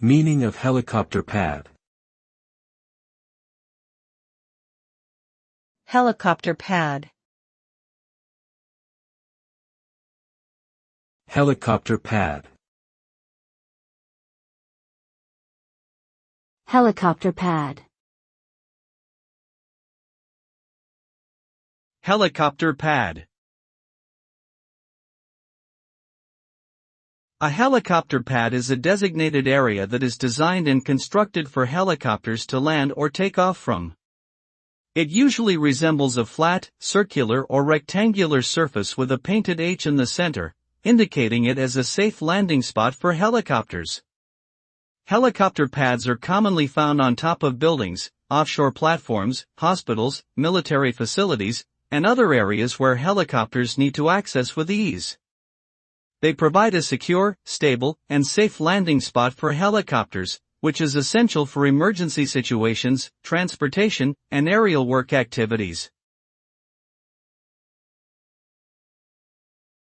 Meaning of helicopter pad. Helicopter pad. Helicopter pad. Helicopter pad. Helicopter pad. A helicopter pad is a designated area that is designed and constructed for helicopters to land or take off from. It usually resembles a flat, circular or rectangular surface with a painted H in the center, indicating it as a safe landing spot for helicopters. Helicopter pads are commonly found on top of buildings, offshore platforms, hospitals, military facilities, and other areas where helicopters need to access with ease. They provide a secure, stable, and safe landing spot for helicopters, which is essential for emergency situations, transportation, and aerial work activities.